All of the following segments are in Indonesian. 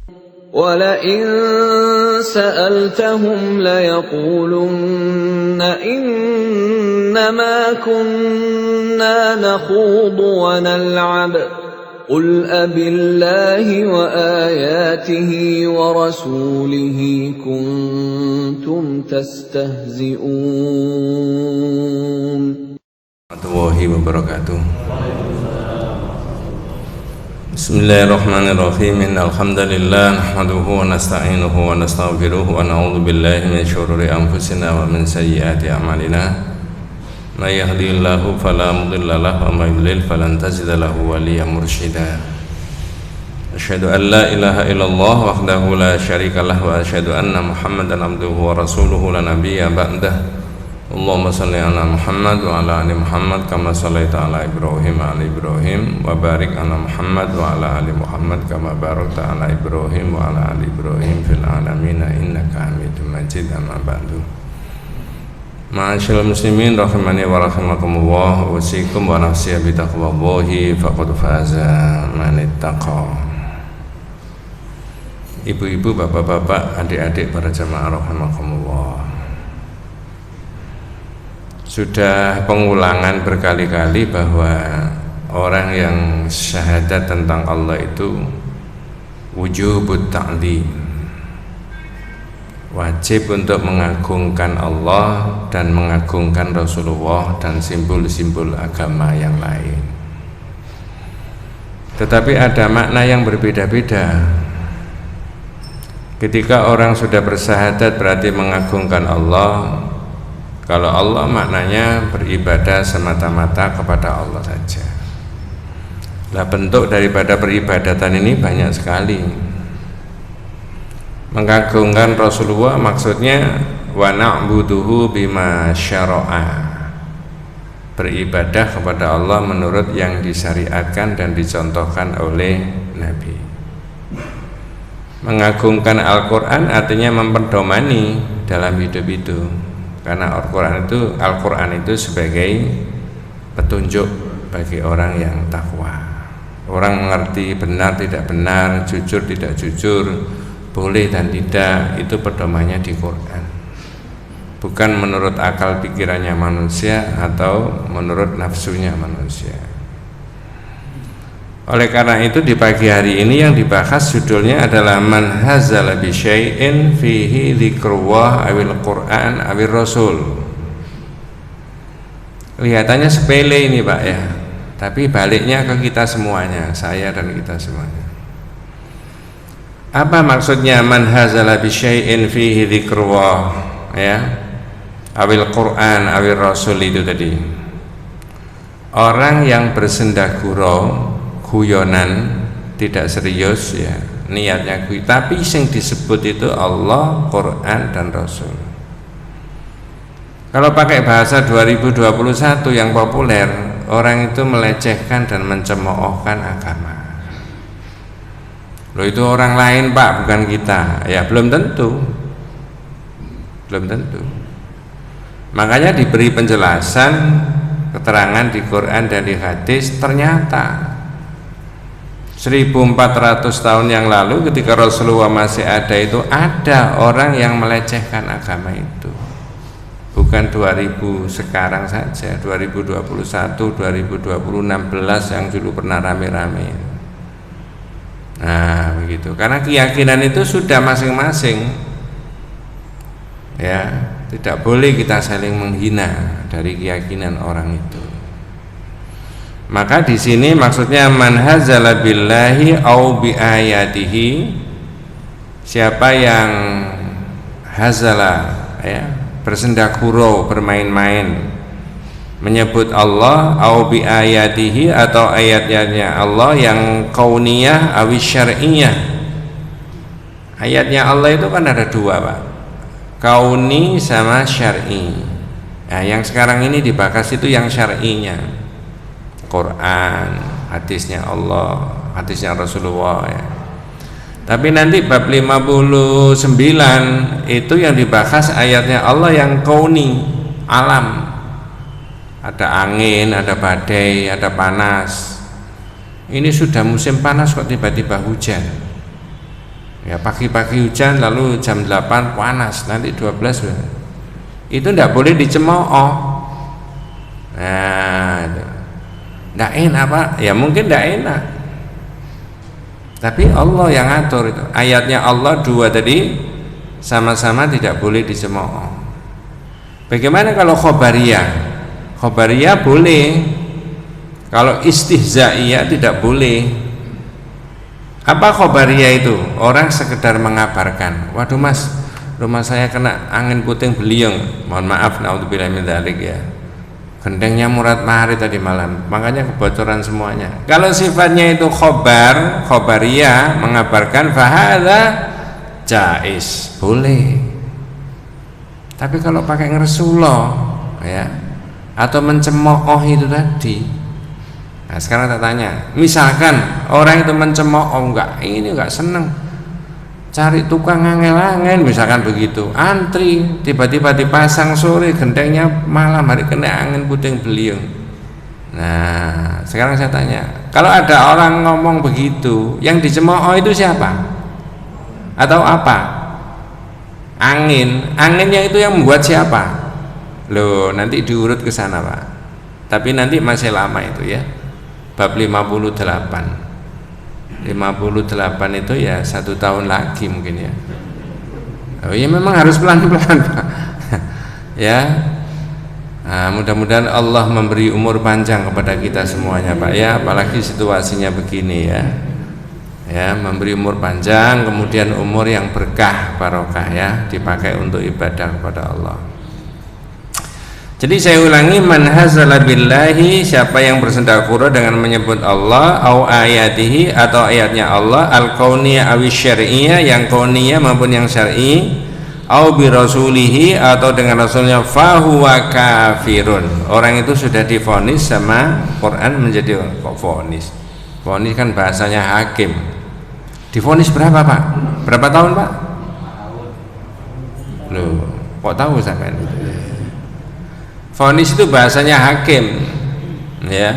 وَلَئِن سَأَلْتَهُمْ لَيَقُولُنَّ إِنَّمَا كُنَّا نَخُوضُ وَنَلْعَبُ قُلْ أَبِاللَّهِ وَآيَاتِهِ وَرَسُولِهِ كُنتُمْ تَسْتَهْزِئُونَ. Warahmatullahi wabarakatuh. Bismillahirrahmanirrahim. Innal hamdalillah nahmaduhu wa nasta'inuhu wa nastaghfiruh wa na'udzu billahi min syururi anfusina wa min sayyiati a'malina. May yahdihillahu fala mudilla lahu wa may yudlil falan tajida lahu waliyyan mursyida. Asyhadu an la ilaha illallah wahdahu la syarika lahu wa asyhadu anna Muhammadan abduhu wa rasuluhu la nabiyya ba'dah. Allahumma salli ala Muhammad wa ala ali Muhammad kama sallaita ala Ibrahim wa ala Ibrahim wa barik ala Muhammad wa ala ali Muhammad kama barakta ala Ibrahim wa ala ali Ibrahim fil alamin innaka Hamidum Majid. Amma ba'du. Ma'asyiral muslimin rahimani wa rahimakumullah, usikum wa nafsi bi taqwallahi faqad faza man ittaqa. Ibu-ibu, bapak-bapak, adik-adik para jamaah rahimakumullah, sudah pengulangan berkali-kali bahwa orang yang syahadat tentang Allah itu wujubut ta'zim, wajib untuk mengagungkan Allah dan mengagungkan Rasulullah dan simbol-simbol agama yang lain. Tetapi ada makna yang berbeda-beda. Ketika orang sudah bersyahadat berarti mengagungkan Allah. Kalau Allah maknanya beribadah semata-mata kepada Allah saja. Nah, bentuk daripada peribadatan ini banyak sekali. Mengagungkan Rasulullah maksudnya wa na'buduhu bima syara'a, beribadah kepada Allah menurut yang disyariatkan dan dicontohkan oleh Nabi. Mengagungkan Al-Quran artinya memperdomani dalam hidup itu. Karena Al-Quran itu sebagai petunjuk bagi orang yang takwa. Orang mengerti benar tidak benar, jujur tidak jujur, boleh dan tidak, itu pedomannya di Quran. Bukan menurut akal pikirannya manusia atau menurut nafsunya manusia. Oleh karena itu di pagi hari ini yang dibahas judulnya adalah man hazala bi syai'in fihi dzikrullah awil Qur'an awil Rasul. Kelihatannya sepele ini Pak ya, tapi baliknya ke kita semuanya, saya dan kita semuanya. Apa maksudnya man hazala bi syai'in fihi dzikrullah ya? Awil Qur'an awil Rasul itu tadi. Orang yang bersendagurau, guyonan, tidak serius ya niatnya tapi yang disebut itu Allah, Quran dan Rasul. Kalau pakai bahasa 2021 yang populer, orang itu melecehkan dan mencemoohkan agama. Loh, itu orang lain Pak, bukan kita. Ya belum tentu. Makanya diberi penjelasan, keterangan di Quran dan di hadis. Ternyata 1400 tahun yang lalu ketika Rasulullah masih ada itu ada orang yang melecehkan agama itu. Bukan 2000 sekarang saja, 2021, 2020, 16 yang dulu pernah rame-rame. Nah begitu, karena keyakinan itu sudah masing-masing ya, tidak boleh kita saling menghina dari keyakinan orang itu. Maka di sini maksudnya man hazala billahi au bi ayatihi, siapa yang hazala ya, bersendagurau, bermain-main menyebut Allah, au bi ayatihi atau ayat-ayatnya Allah yang kauniyah awi syar'iyah. Ayatnya Allah itu kan ada dua Pak, kauni sama syar'i. Nah, yang sekarang ini dibahas itu yang syar'inya, Quran, hadisnya Allah, hadisnya Rasulullah ya. Tapi nanti bab 59 itu yang dibahas ayatnya Allah yang kauni, alam. Ada angin, ada badai, ada panas. Ini sudah musim panas kok tiba-tiba hujan Ya pagi-pagi hujan lalu jam 8 panas, nanti 12 itu tidak boleh dicemooh. Nah, itu tidak enak Pak, ya mungkin tidak enak, tapi Allah yang ngatur itu. Ayatnya Allah dua tadi sama-sama tidak boleh dicemooh. Bagaimana kalau khobariyah? Khobariyah boleh, kalau istihzaiyah tidak boleh. Apa khobariyah itu? Orang sekedar mengabarkan, waduh mas, rumah saya kena angin puting beliung, mohon maaf, naudzubillah min dzalik ya, gentengnya murat mahari tadi malam, makanya kebocoran semuanya. Kalau sifatnya itu khobariyah, mengabarkan, fahadza jaiz, boleh. Tapi kalau pakai ngeresuloh ya, atau mencemooh itu tadi. Nah sekarang saya tanya, misalkan orang itu mencemooh, enggak seneng, cari tukang angel-angel misalkan begitu, antri, tiba-tiba dipasang sore, gentengnya malam hari kena angin puting beliung. Nah sekarang saya tanya, kalau ada orang ngomong begitu, yang dicemooh itu siapa atau apa? Anginnya itu yang membuat siapa? Loh, nanti diurut ke sana Pak, tapi nanti masih lama itu ya. Bab 58 itu ya 1 tahun lagi mungkin ya. Oh iya, memang harus pelan-pelan Pak. Ya, nah, mudah-mudahan Allah memberi umur panjang kepada kita semuanya Pak ya, apalagi situasinya begini ya. Ya, memberi umur panjang, kemudian umur yang berkah, barokah ya, dipakai untuk ibadah kepada Allah. Jadi saya ulangi, man hazala billahi, siapa yang bersendakura dengan menyebut Allah, au ayatihi, atau ayatnya Allah, al-kauniyah awi syar'iyah, yang kauniyah maupun yang syar'i, au bi rasulihi, atau dengan rasulnya, fahuwa kafirun. Orang itu sudah divonis sama Quran menjadi vonis. Vonis kan bahasanya hakim. Divonis berapa Pak? Berapa tahun Pak? Loh, kok tahu sampai itu? Vonis itu bahasanya hakim, ya.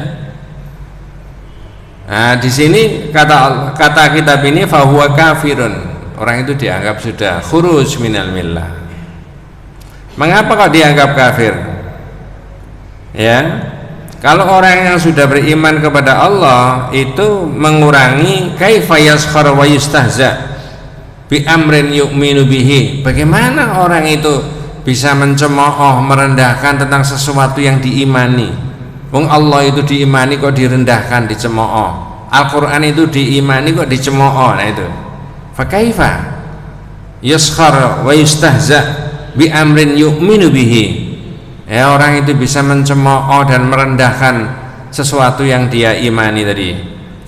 Nah, di sini kata kitab ini fahuwa kafirun. Orang itu dianggap sudah khuruj minal millah. Mengapa kok dianggap kafir? Ya. Kalau orang yang sudah beriman kepada Allah itu mengurangi kaifa yaskhar wa yustahza bi amrin yu'minu bihi. Bagaimana orang itu bisa mencemooh, merendahkan tentang sesuatu yang diimani? Wong Allah itu diimani kok direndahkan, dicemooh. Al-Quran itu diimani kok dicemooh. Nah itu fakaifa yaskhar wa yustahza bi amrin yu'minu bihi. Ya, orang itu bisa mencemooh dan merendahkan sesuatu yang dia imani tadi.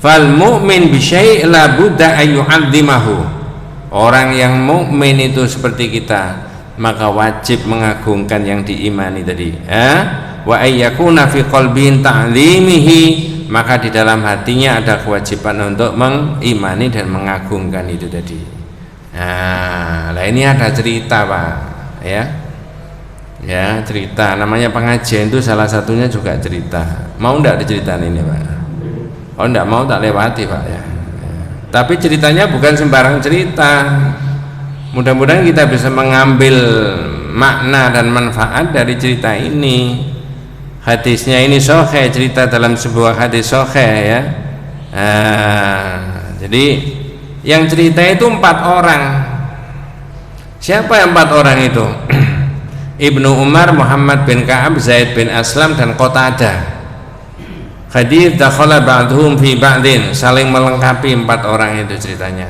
Fal mu'min bi syai' la budda ayyu'azzimahu. Orang yang mukmin itu seperti kita, maka wajib mengagungkan yang diimani tadi. Wa ayyakuna fi qalbin ta'zimihi, maka di dalam hatinya ada kewajiban untuk mengimani dan mengagungkan itu tadi. Nah, ini ada cerita Pak, ya. Ya, cerita, namanya pengajian itu salah satunya juga cerita. Mau enggak diceritain ini Pak? Oh enggak mau, tak lewati Pak ya. Tapi ceritanya bukan sembarang cerita. Mudah-mudahan kita bisa mengambil makna dan manfaat dari cerita ini. Hadisnya ini sahih, cerita dalam sebuah hadis sahih ya. Jadi yang cerita itu 4 orang. Siapa yang 4 orang itu? Ibnu Umar, Muhammad bin Ka'ab, Zaid bin Aslam, dan Qatadah. Hadits dakhala ba'dhum fi ba'din, saling melengkapi 4 orang itu ceritanya.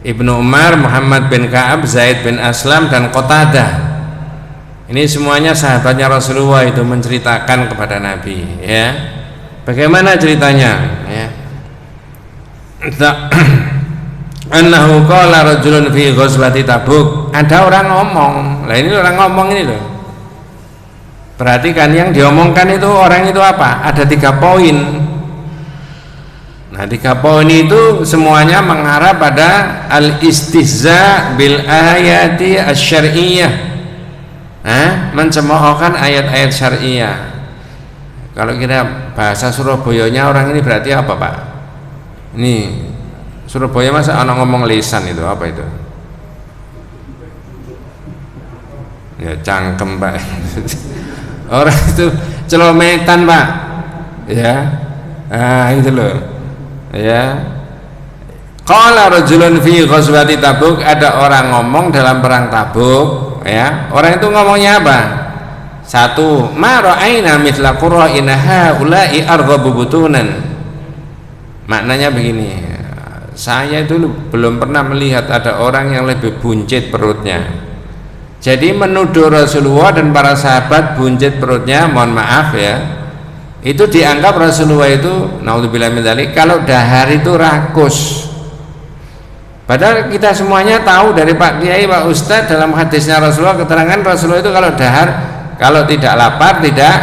Ibnu Umar, Muhammad bin Ka'ab, Zaid bin Aslam, dan Qatadah. Ini semuanya sahabatnya Rasulullah itu menceritakan kepada Nabi ya. Bagaimana ceritanya ya? Annahu qala rajulun fi ghazwati Tabuk. Ada orang ngomong. Lah ini orang ngomong ini loh. Perhatikan yang diomongkan itu orang itu apa? Ada 3 poin. Nah, 3 poin itu semuanya mengarah pada al-istihza bil ayati asy-syar'iyyah. Mencemoohkan ayat-ayat syariah. Kalau kita bahasa Surabayanya orang ini berarti apa Pak? Ini Surabaya masa anak ngomong lisan itu apa itu? Ya cangkem Pak. Orang itu celometan Pak. Ya. Nah itu loh. Ya. Qala rajulun fi ghazwati Tabuk, ada orang ngomong dalam perang Tabuk, ya. Orang itu ngomongnya apa? Satu, ma ra'aina mithla qura'ina haula'i arghabu butunan. Maknanya begini, saya itu belum pernah melihat ada orang yang lebih buncit perutnya. Jadi menuduh Rasulullah dan para sahabat buncit perutnya, mohon maaf ya, itu dianggap Rasulullah itu naudzubillah min dzalik, kalau dahar itu rakus. Padahal kita semuanya tahu dari Pak Kiai, Pak Ustadz, dalam hadisnya Rasulullah, keterangan Rasulullah itu kalau dahar, kalau tidak lapar tidak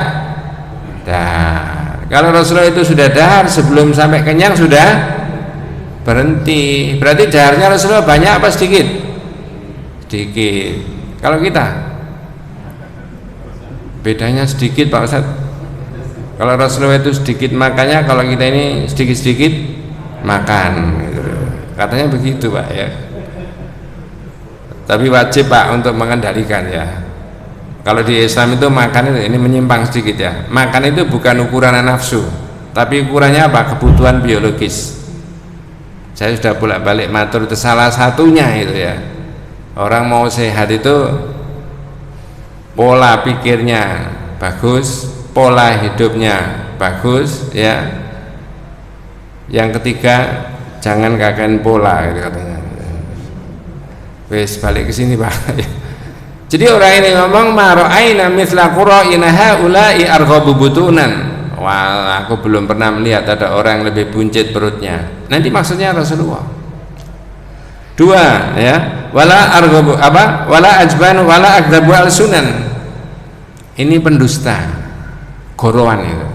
dahar. Kalau Rasulullah itu sudah dahar, sebelum sampai kenyang sudah berhenti. Berarti daharnya Rasulullah banyak apa sedikit? Sedikit. Kalau kita bedanya sedikit Pak Ustadz. Kalau Rasulullah itu sedikit makannya, kalau kita ini sedikit-sedikit makan gitu. Katanya begitu Pak ya. Tapi wajib Pak untuk mengendalikan ya. Kalau di Islam itu makan ini menyimpang sedikit ya. Makan itu bukan ukuran nafsu, tapi ukurannya apa? Kebutuhan biologis. Saya sudah bolak-balik matur, itu salah satunya itu ya. Orang mau sehat itu pola pikirnya bagus, pola hidupnya bagus ya. Yang ketiga, jangan kagak pola gitu katanya. Wes balik ke sini Pak. Jadi orang ini ngomong ma ra'aina mithla qura'ina haula'i arghabu butunan. Wah, aku belum pernah melihat ada orang yang lebih buncit perutnya. Nanti maksudnya Rasulullah. Dua ya, wala arghabu apa? Wala ajbanu wala akdzabu al-sunan. Ini pendusta. Gorowan itu.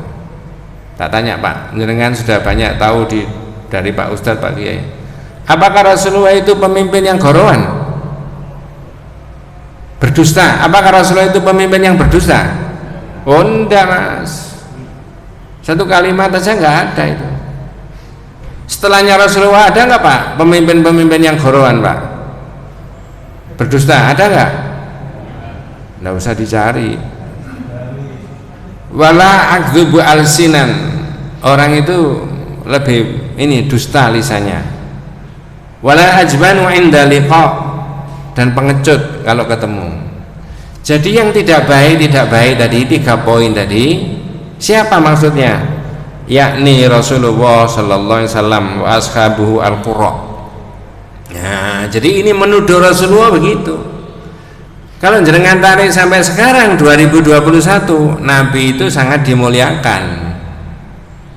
Tak tanya Pak, jenengan sudah banyak tahu dari Pak Ustadz, Pak Kiai. Apakah Rasulullah itu pemimpin yang gorowan? Berdusta? Apakah Rasulullah itu pemimpin yang berdusta? Oh enggak Mas. Satu kalimat saja enggak ada itu. Setelahnya Rasulullah ada enggak Pak pemimpin-pemimpin yang gorowan Pak? Berdusta ada enggak? Enggak usah dicari. Wala akdzubu alsinan, orang itu lebih ini dusta lisannya. Wala ajbanu inda liqa, dan pengecut kalau ketemu. Jadi yang tidak baik tadi 3 poin tadi, siapa maksudnya? Yakni Rasulullah sallallahu alaihi wasallam wa ashabuhu al-qurra. Nah, jadi ini menuduh Rasulullah begitu. Kalau jenengan tarik sampai sekarang 2021, Nabi itu sangat dimuliakan.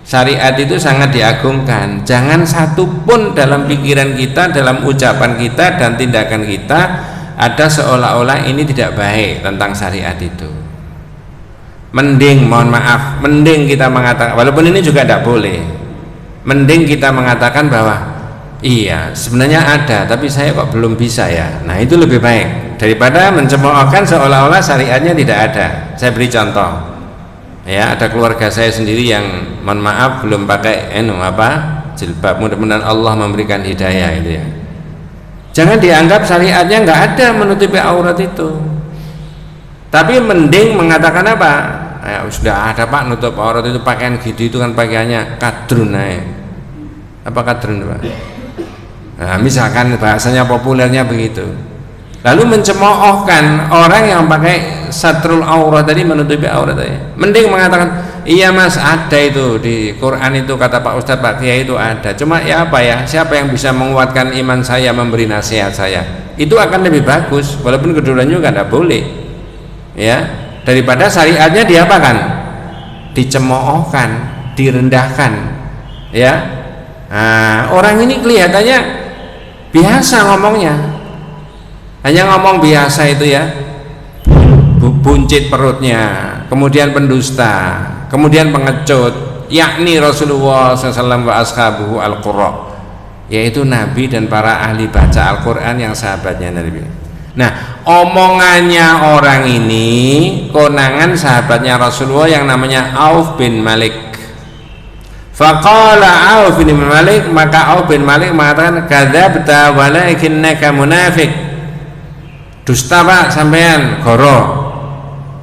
Syariat itu sangat diagungkan. Jangan satupun dalam pikiran kita, dalam ucapan kita dan tindakan kita ada seolah-olah ini tidak baik tentang syariat itu. Mending, mohon maaf, mending kita mengatakan, walaupun ini juga tidak boleh, mending kita mengatakan bahwa iya sebenarnya ada, tapi saya kok belum bisa ya. Nah itu lebih baik daripada mencemoohkan seolah-olah syariatnya tidak ada. Saya beri contoh ya, ada keluarga saya sendiri yang mohon maaf belum pakai jilbab. Mudah-mudahan Allah memberikan hidayah itu ya. Jangan dianggap syariatnya nggak ada menutupi aurat itu, tapi mending mengatakan apa ya, sudah ada Pak nutup aurat itu, pakaian gitu itu kan pakaiannya kadrun apa kadrun Pak? Nah, misalkan bahasanya populernya begitu, lalu mencemoohkan orang yang pakai satrul aurat tadi, menutupi aurat tadi. Mending mengatakan iya Mas ada itu di Quran itu, kata Pak Ustadz, Pak Kiai itu ada, cuma ya apa ya, siapa yang bisa menguatkan iman saya, memberi nasihat saya, itu akan lebih bagus. Walaupun kedudukannya juga tidak boleh ya, daripada syariatnya diapakan, dicemoohkan, direndahkan ya. Nah, orang ini kelihatannya biasa ngomongnya, hanya ngomong biasa itu ya, buncit perutnya, kemudian pendusta, kemudian pengecut, yakni Rasulullah SAW wa ashabuhu al-qurra, yaitu Nabi dan para ahli baca Al-Quran yang sahabatnya Nabi. Nah, omongannya orang ini konangan sahabatnya Rasulullah yang namanya Auf bin Malik. Faqala Auf bin Malik, maka Auf bin Malik mengatakan kadzabta walakinnaka munafiq. Dusta Pak sampean, goro.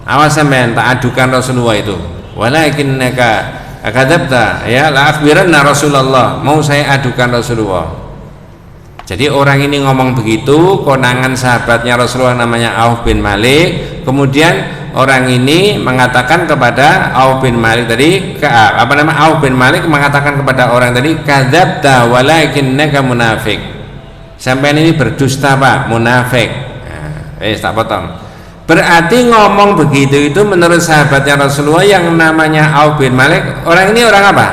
Awas sampean tak adukan Rasulullah itu. Walakinnaka kadzabta, ya la akhbiranna Rasulullah, mau saya adukan Rasulullah. Jadi orang ini ngomong begitu, konangan sahabatnya Rasulullah namanya Auf bin Malik. Kemudian orang ini mengatakan kepada Auf bin Malik tadi, Auf bin Malik mengatakan kepada orang tadi, kadzabta walakinnaka munafiq. Sampean ini berdusta Pak, munafik. Nah, tak potong. Berarti ngomong begitu itu menurut sahabatnya Rasulullah yang namanya Auf bin Malik, orang ini orang apa?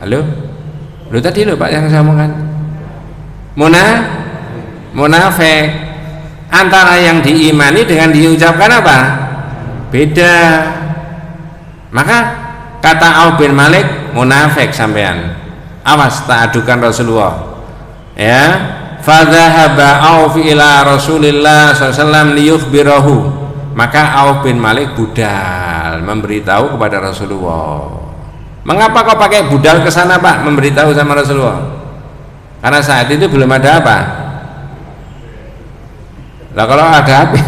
Halo? Lu tadi lo Pak yang saya omongkan. Munafik. Antara yang diimani dengan diucapkan apa? Beda. Maka kata Auf bin Malik munafik sampean. Awas tak adukan Rasulullah. Ya. Fadzahaba Auf ila Rasulillah sallallahu alaihi wasallam liyukhbirahu. Maka Auf bin Malik budal memberitahu kepada Rasulullah. Mengapa kau pakai budal ke sana Pak memberitahu sama Rasulullah? Karena saat itu belum ada apa? Lah kalau ada api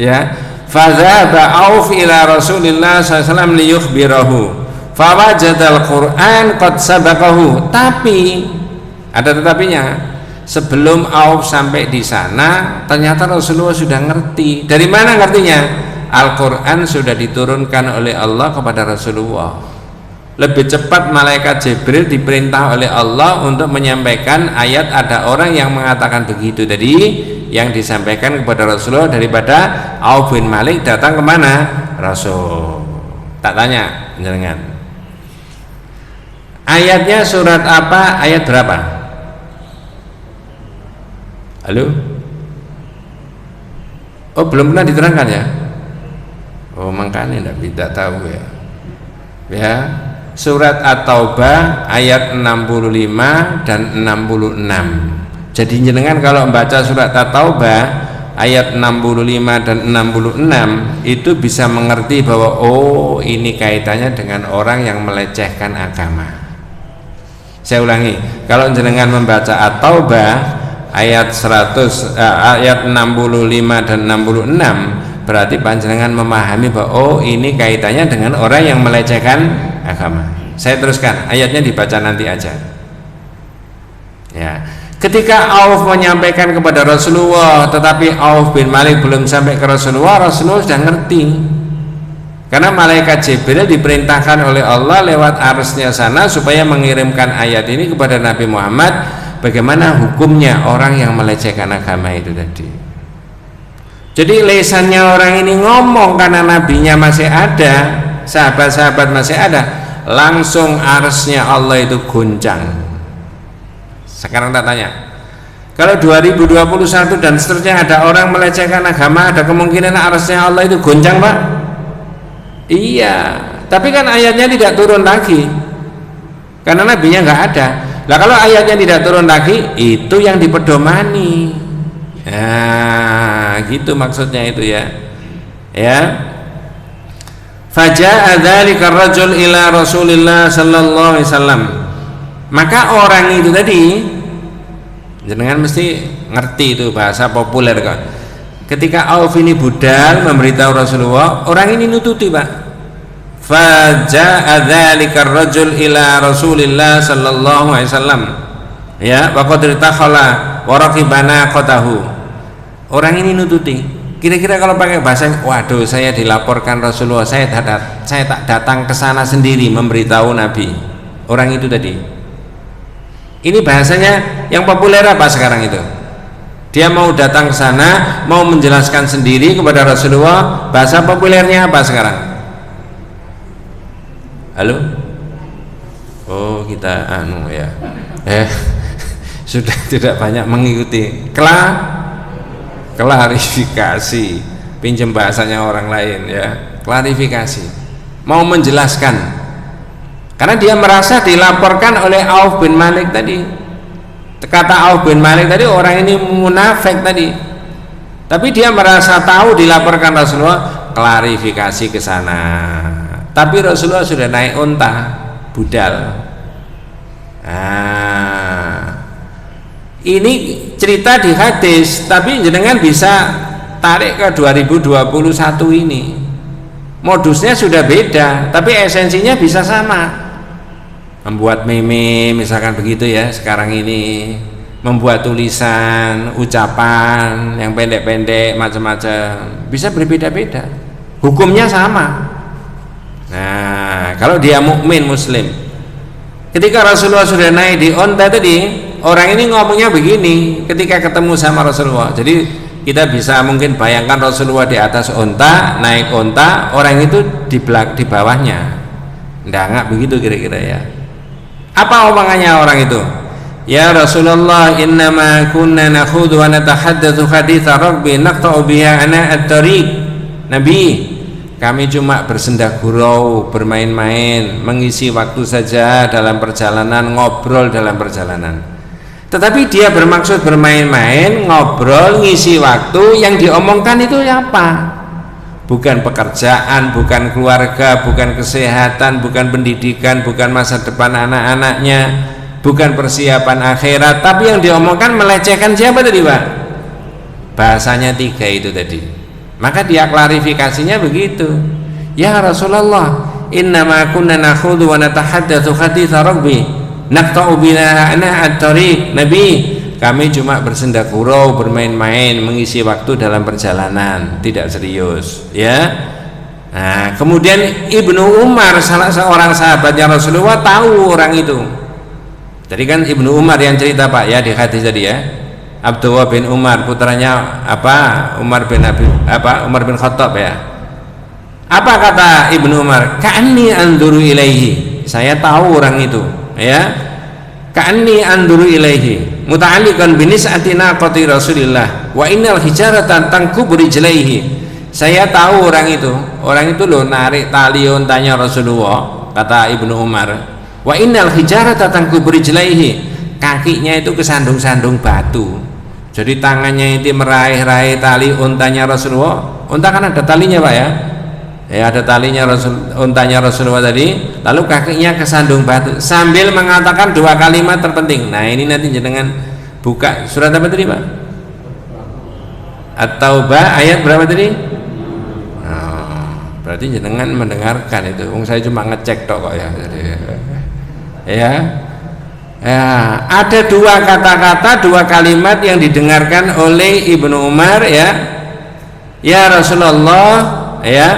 ya, fadzahaba Auf ila Rasulillah sallallahu alaihi wasallam liyukhbirahu fawajadal Qur'an qad sabaqahu. Tapi ada tetapinya, sebelum Auf sampai di sana ternyata Rasulullah sudah ngerti. Dari mana ngertinya? Al-Quran sudah diturunkan oleh Allah kepada Rasulullah. Lebih cepat malaikat Jibril diperintah oleh Allah untuk menyampaikan ayat ada orang yang mengatakan begitu tadi yang disampaikan kepada Rasulullah daripada Auf bin Malik datang kemana? Rasul. Tak tanya jenengan, ayatnya surat apa, ayat berapa? Halo? Oh belum pernah diterangkan ya? Oh makanya tidak tahu ya. Ya, surat At-Taubah ayat 65 dan 66. Jadi jenengan kalau membaca surat At-Taubah ayat 65 dan 66 itu bisa mengerti bahwa oh ini kaitannya dengan orang yang melecehkan agama. Saya ulangi, kalau jenengan membaca At-Taubah ayat 65 dan 66 berarti panjenengan memahami bahwa oh ini kaitannya dengan orang yang melecehkan agama. Saya teruskan, ayatnya dibaca nanti aja ya. Ketika Auf menyampaikan kepada Rasulullah tetapi Auf bin Malik belum sampai ke Rasulullah, Rasulullah sudah ngerti karena malaikat Jibril diperintahkan oleh Allah lewat arsy-Nya sana supaya mengirimkan ayat ini kepada Nabi Muhammad, bagaimana hukumnya orang yang melecehkan agama itu tadi. Jadi lesannya orang ini ngomong karena nabinya masih ada, sahabat-sahabat masih ada, langsung arsy-Nya Allah itu goncang. Sekarang tak tanya, kalau 2021 dan seterusnya ada orang melecehkan agama, ada kemungkinan arsy-Nya Allah itu goncang Pak? Iya, tapi kan ayatnya tidak turun lagi karena nabinya nggak ada. Nah kalau ayatnya tidak turun lagi, itu yang dipedomani. Nah, gitu maksudnya itu ya. Ya. Faja'a dzalika ar-rajul ila Rasulillah sallallahu alaihi wasallam. Maka orang itu tadi, jenengan mesti ngerti itu bahasa populer kan. Ketika Auf ini budal memberitahu Rasulullah, orang ini nututi Pak. Faja'a dzalika ar-rajul ila Rasulillah sallallahu alaihi wasallam. Ya, wa qad takhala wa raqibana qatahu. Orang ini nututi. Kira-kira kalau pakai bahasa, waduh saya dilaporkan Rasulullah, saya tak datang ke sana sendiri memberitahu Nabi. Orang itu tadi. Ini bahasanya yang populer apa sekarang itu? Dia mau datang ke sana, mau menjelaskan sendiri kepada Rasulullah. Bahasa populernya apa sekarang? Halo? Oh kita ya. Sudah tidak banyak mengikuti. Klarifikasi, pinjam bahasanya orang lain ya, klarifikasi, mau menjelaskan karena dia merasa dilaporkan oleh Auf bin Malik tadi. Kata Auf bin Malik tadi orang ini munafik tadi, tapi dia merasa tahu dilaporkan Rasulullah, klarifikasi ke sana. tapi Rasulullah sudah naik unta budal. Ini cerita di hadis, tapi jenengan bisa tarik ke 2021 ini. Modusnya sudah beda, tapi esensinya bisa sama. Membuat meme misalkan begitu ya sekarang ini, membuat tulisan, ucapan yang pendek-pendek macam-macam, bisa berbeda-beda, hukumnya sama. Nah, kalau dia mukmin muslim, ketika Rasulullah sudah naik di onta tadi, orang ini ngomongnya begini ketika ketemu sama Rasulullah. Jadi kita bisa mungkin bayangkan Rasulullah di atas onta, naik onta, orang itu di bawahnya. Nggak begitu kira-kira ya. Apa omongannya orang itu? Ya Rasulullah, innama kunna nakhudhu wa natahaddatsu haditsa rabbi naqta'u biha ana at-tariq. Nabi, kami cuma bersenda gurau, bermain-main, mengisi waktu saja dalam perjalanan, ngobrol dalam perjalanan. Tetapi dia bermaksud bermain-main, ngobrol, ngisi waktu, yang diomongkan itu apa? Bukan pekerjaan, bukan keluarga, bukan kesehatan, bukan pendidikan, bukan masa depan anak-anaknya, bukan persiapan akhirat, tapi yang diomongkan melecehkan siapa tadi Pak? Bahasanya 3 itu tadi. Maka dia klarifikasinya begitu. Ya Rasulullah, innama kunna nakhudhu wa natahaddatsu haditsa rabbi naqta'u biha ana at-tariq. Nabi, kami cuma bersenda gurau, bermain-main, mengisi waktu dalam perjalanan, tidak serius ya. Nah, kemudian Ibnu Umar, salah seorang sahabatnya Rasulullah, tahu orang itu. Jadi kan Ibnu Umar yang cerita Pak ya di hadis tadi ya, Abdullah bin Umar, putranya Umar bin Khattab ya. Apa kata Ibnu Umar? Ka'anni anzuru ilaihi, saya tahu orang itu ya. Ka'anni anzuru ilaihi muta'alliqan binis'ati naqati Rasulillah wa innal hijaratan tankubu rijlaihi. Saya tahu orang itu loh narik tali untanya Rasulullah, kata Ibnu Umar. Wa innal hijaratan tankubu rijlaihi, kakinya itu kesandung-sandung batu. Jadi tangannya itu meraih-raih tali untanya Rasulullah. Unta kan ada talinya Pak ya. Ya ada talinya untanya Rasulullah tadi, lalu kakinya kesandung batu sambil mengatakan 2 kalimat terpenting. Nah ini nanti jenengan buka surat apa tadi Pak? At-Taubah ayat berapa tadi? Berarti jenengan mendengarkan itu. Saya cuma ngecek tok kok ya. Jadi, ya, ada 2 kata-kata, 2 kalimat yang didengarkan oleh Ibnu Umar ya. Ya Rasulullah ya,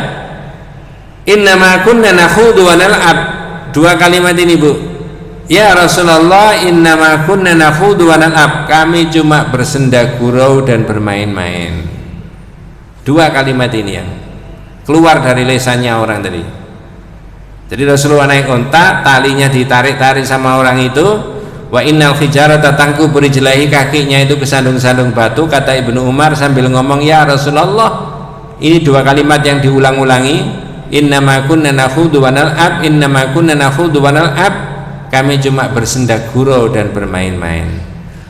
innama kunna nakhudhu wa nal'ab. 2 kalimat ini Bu. Ya Rasulullah, innama kunna nakhudhu wa nal'ab, kami cuma bersenda gurau dan bermain-main. 2 kalimat ini yang keluar dari lisannya orang tadi. Jadi Rasulullah naik unta, talinya ditarik-tarik sama orang itu. Wa innal hijarata tankubu rijlaihi, kakinya itu kesandung-sandung batu. Kata Ibnu Umar sambil ngomong, ya Rasulullah, ini 2 kalimat yang diulang-ulangi. Innama kunna nakhudhu wa nal'ab, innama kunna nakhudhu wa nal'ab, kami cuma bersenda gurau dan bermain-main.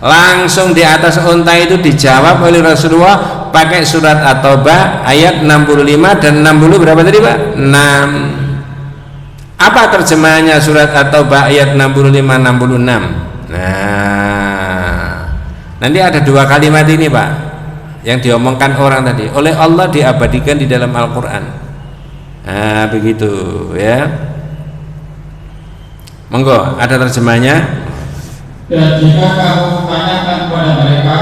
Langsung di atas unta itu dijawab oleh Rasulullah pakai surat At-Taubah ayat 65 dan 60 berapa tadi Pak? 6. Apa terjemahannya surat At-Taubah ayat 65 66? Nah, nanti ada 2 kalimat ini Pak yang diomongkan orang tadi oleh Allah, diabadikan di dalam Al-Qur'an. Nah begitu ya. Monggo, ada terjemahnya. Dan jika kamu tanyakan kepada mereka,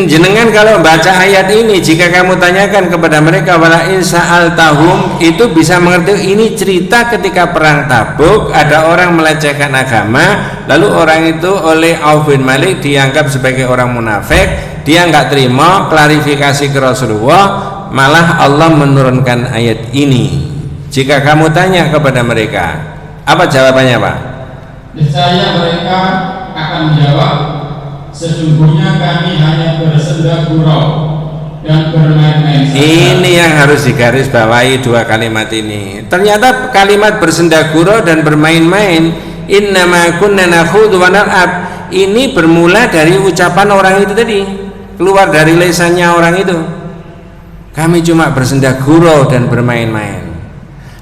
jenengan kalau baca ayat ini, jika kamu tanyakan kepada mereka, wala in sa'altahum, itu bisa mengerti ini cerita ketika perang Tabuk, ada orang melecehkan agama, lalu orang itu oleh Auf bin Malik dianggap sebagai orang munafik, dia nggak terima klarifikasi ke Rasulullah. Malah Allah menurunkan ayat ini. Jika kamu tanya kepada mereka, apa jawabannya Pak? Niscaya mereka akan menjawab, sesungguhnya kami hanya bersenda gurau dan bermain-main saja. Ini yang harus digarisbawahi 2 kalimat ini. Ternyata kalimat bersenda gurau dan bermain-main, innama kunna nakhudhu wa nal'ab, ini bermula dari ucapan orang itu tadi, keluar dari lisannya orang itu. Kami cuma bersenda gurau dan bermain-main.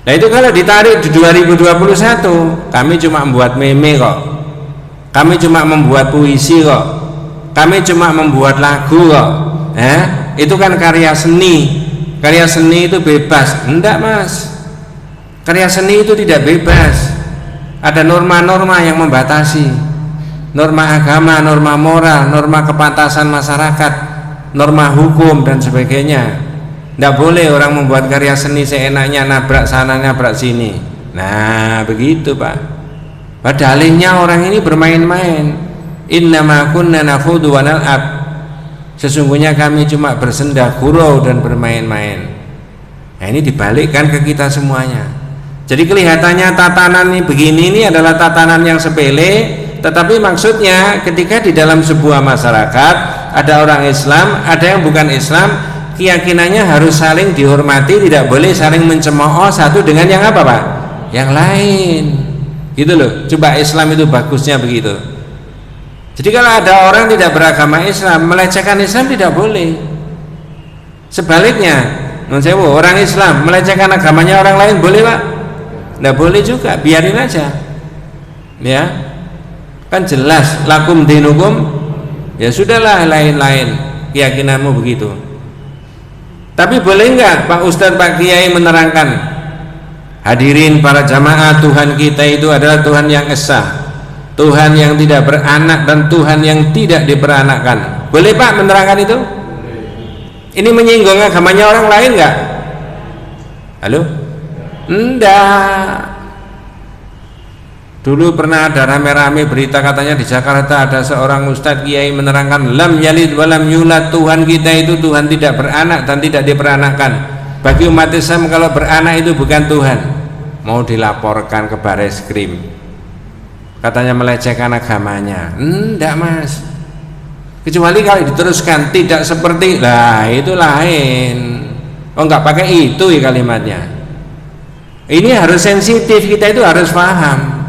Nah itu kalau ditarik di 2021, kami cuma membuat meme kok, kami cuma membuat puisi kok, kami cuma membuat lagu kok, itu kan karya seni. Karya seni itu bebas? Enggak mas, karya seni itu tidak bebas. Ada norma-norma yang membatasi, norma agama, norma moral, norma kepantasan masyarakat, norma hukum dan sebagainya. Tidak boleh orang membuat karya seni seenaknya, nabrak sana nabrak sini. Nah begitu pak. Padahal orang ini bermain-main. Innama kunna nakhudu wa nal'ab. Sesungguhnya kami cuma bersenda gurau dan bermain-main. Nah ini dibalikkan ke kita semuanya. Jadi kelihatannya tatanan ini begini, ini adalah tatanan yang sepele, tetapi maksudnya ketika di dalam sebuah masyarakat ada orang Islam, ada yang bukan Islam, keyakinannya harus saling dihormati, tidak boleh saling mencemooh satu dengan yang apa pak? Yang lain, gitu loh. Coba Islam itu bagusnya begitu. Jadi kalau ada orang tidak beragama Islam melecehkan Islam tidak boleh. Sebaliknya, orang Islam melecehkan agamanya orang lain boleh pak? Tidak boleh juga, biarin aja. Ya, kan jelas lakum dinukum, ya sudahlah, lain-lain keyakinanmu begitu. Tapi boleh enggak Pak Ustadz, Pak Kiai menerangkan, hadirin para jamaah, Tuhan kita itu adalah Tuhan yang esa, Tuhan yang tidak beranak dan Tuhan yang tidak diperanakkan. Boleh Pak menerangkan itu? Ini menyinggung agamanya orang lain enggak? Halo? Enggak. Dulu pernah ada rame-rame berita, katanya di Jakarta ada seorang ustadz kiai menerangkan lam yalid walam yulad, Tuhan kita itu Tuhan tidak beranak dan tidak diperanakkan. Bagi umat Islam kalau beranak itu bukan Tuhan. Mau dilaporkan ke Bareskrim, katanya melecehkan agamanya. Enggak mas, kecuali kalau diteruskan tidak seperti, lah itu lain. Oh enggak pakai itu ya kalimatnya. Ini harus sensitif, kita itu harus paham.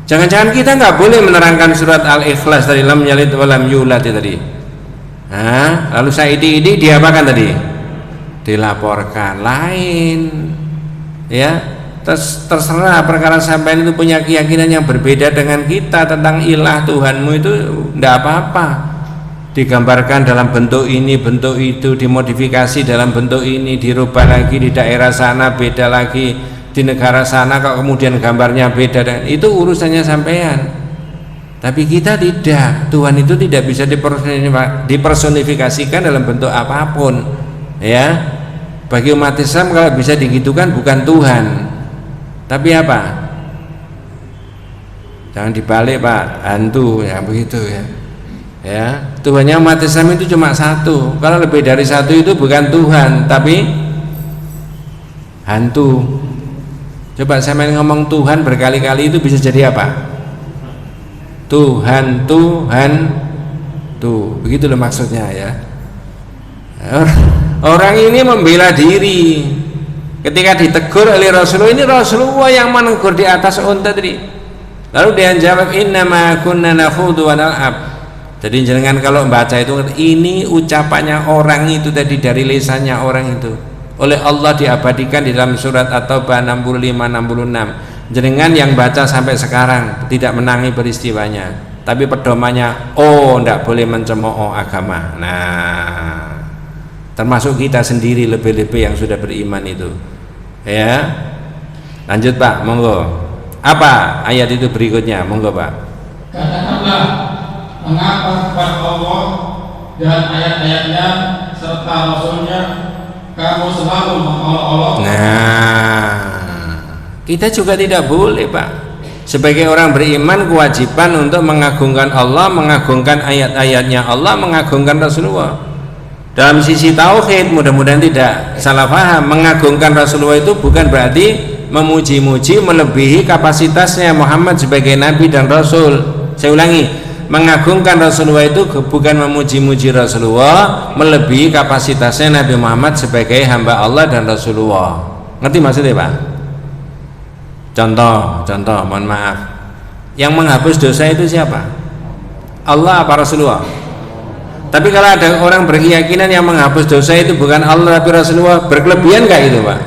Jangan-jangan kita nggak boleh menerangkan surat Al-Ikhlas tadi, lam yalid walam yulad tadi. Lalu Saidi ini diapakan tadi? Dilaporkan. Lain. Ya, terserah, perkara sampean itu punya keyakinan yang berbeda dengan kita tentang ilah Tuhanmu itu nggak apa-apa. Digambarkan dalam bentuk ini, bentuk itu, dimodifikasi dalam bentuk ini, dirubah lagi di daerah sana beda lagi, di negara sana kok kemudian gambarnya beda, dan itu urusannya sampean. Tapi kita tidak. Tuhan itu tidak bisa dipersonifikasikan dalam bentuk apapun. Ya, bagi umat Islam kalau bisa digitukan bukan Tuhan, tapi apa? Jangan dibalik pak, hantu ya begitu ya. Ya, Tuhannya umat Islam itu cuma satu. Kalau lebih dari satu itu bukan Tuhan, tapi hantu. Coba saya ngomong Tuhan berkali-kali itu bisa jadi apa? Tuhan, Tuhan, tuh, begitu loh maksudnya ya. Orang ini membela diri. Ketika ditegur oleh Rasulullah, ini Rasulullah yang menegur di atas unta tadi. Lalu dia jawab, innama kunna nakhudu wa nal'ab. Jadi jangan kalau membaca itu, ini ucapannya orang itu tadi, dari lisannya orang itu, oleh Allah diabadikan di dalam surat At-Taubah 65-66. Jenengan yang baca sampai sekarang tidak menangi peristiwanya, tapi pedomannya, oh tidak boleh mencemooh agama. Nah, termasuk kita sendiri lebih-lebih yang sudah beriman itu. Ya, lanjut Pak, monggo. Apa ayat itu berikutnya, monggo Pak. Katakanlah, mengapa kepada Allah dan ayat-ayatnya serta Rasulnya kamu selalu mengolok-olok? Nah, kita juga tidak boleh Pak. Sebagai orang beriman, kewajiban untuk mengagungkan Allah, mengagungkan ayat-ayatnya Allah, mengagungkan Rasulullah. Dalam sisi tauhid, mudah-mudahan tidak salah paham, mengagungkan Rasulullah itu bukan berarti memuji-muji melebihi kapasitasnya Muhammad sebagai Nabi dan Rasul. Saya ulangi, mengagungkan Rasulullah itu bukan memuji-muji Rasulullah melebihi kapasitasnya Nabi Muhammad sebagai hamba Allah dan Rasulullah. Ngerti maksudnya Pak? Contoh, mohon maaf, yang menghapus dosa itu siapa? Allah apa Rasulullah? Tapi kalau ada orang berkeyakinan yang menghapus dosa itu bukan Allah tapi Rasulullah, berkelebihan nggak itu Pak?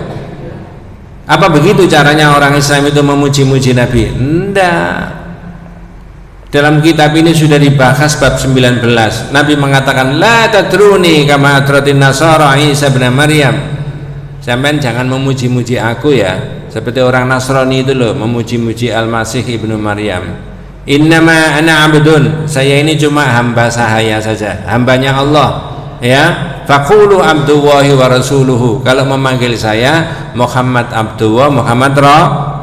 Apa begitu caranya orang Islam itu memuji-muji Nabi? Enggak. Dalam kitab ini sudah dibahas bab 19. Nabi mengatakan la tadruni kama atratin nasara Isa bin Maryam. Sampean jangan memuji-muji aku ya, seperti orang Nasrani itu loh, memuji-muji Al-Masih ibnu Maryam. Innama ana abdun, saya ini cuma hamba sahaya saja, hambanya Allah ya. Faqulu abdullahi wa rasuluhu. Kalau memanggil saya Muhammad Abdullah, Muhammad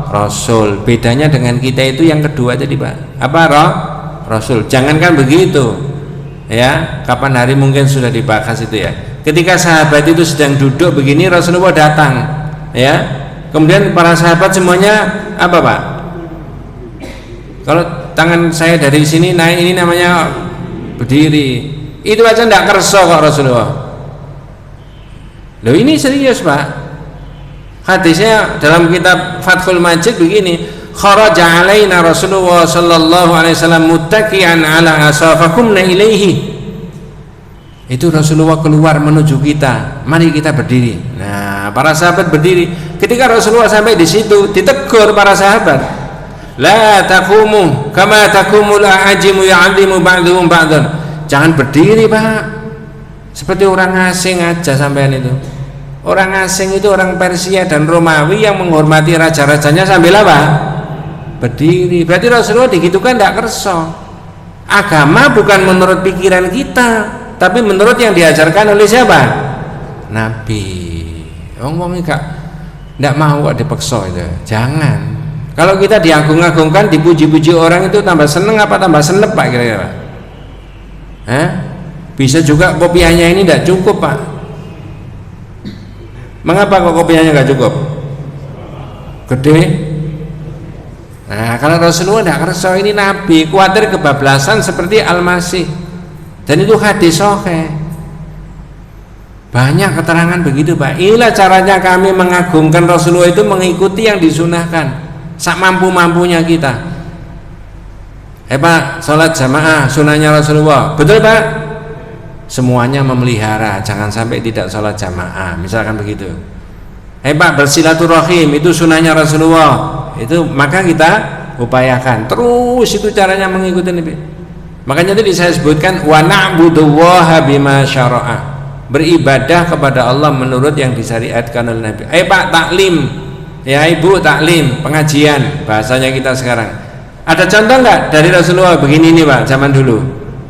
Rasul. Bedanya dengan kita itu yang kedua tadi Pak, apa Rasul. Jangankan begitu ya, kapan hari mungkin sudah dibahas itu ya. Ketika sahabat itu sedang duduk begini, Rasulullah datang ya, kemudian para sahabat semuanya apa Pak? Kalau tangan saya dari sini naik, ini namanya berdiri. Itu aja tidak kerso kok Rasulullah. Loh ini serius Pak. Hadisnya dalam kitab Fathul Majid begini, kharaja alaina Rasulullah sallallahu alaihi wasallam muttaqian ala asafakumna ilaihi. Itu Rasulullah keluar menuju kita, mari kita berdiri. Nah, para sahabat berdiri. Ketika Rasulullah sampai di situ, ditegur para sahabat. La taqumu kama taqumul a'ajimu ya'limu ba'dhum ba'dhan. Jangan berdiri, Pak. Seperti orang asing aja sampean itu. Orang asing itu orang Persia dan Romawi yang menghormati raja-rajanya sambil apa? Berdiri. Berarti Rasulullah digitukan tidak kerso. Agama bukan menurut pikiran kita, tapi menurut yang diajarkan oleh siapa? Nabi. Wong-wong tidak mau kok dipaksa itu. Jangan. Kalau kita diagung-agungkan, dipuji-puji orang itu tambah seneng apa tambah senep Pak kira-kira? Bisa juga kopiahnya ini tidak cukup Pak. Mengapa kok kopiahnya nggak cukup? Gede. Nah, kalau Rasulullah tidak kerso, ini Nabi khawatir kebablasan seperti Al-Masih. Dan itu hadis sahih. Banyak keterangan begitu Pak. Inilah caranya kami mengagungkan Rasulullah itu mengikuti yang disunahkan, sak mampu-mampunya kita. Pak, sholat jamaah sunahnya Rasulullah, betul Pak? Semuanya memelihara, jangan sampai tidak sholat jamaah, misalkan begitu. Pak, bersilaturahim itu sunahnya Rasulullah, itu maka kita upayakan terus, itu caranya mengikuti Nabi. Makanya tadi saya sebutkan wa na'budullaha bima syara'a, beribadah kepada Allah menurut yang disyariatkan oleh Nabi. Pak, taklim ya, Ibu taklim, pengajian bahasanya kita sekarang. Ada contoh nggak dari Rasulullah begini nih Pak, zaman dulu?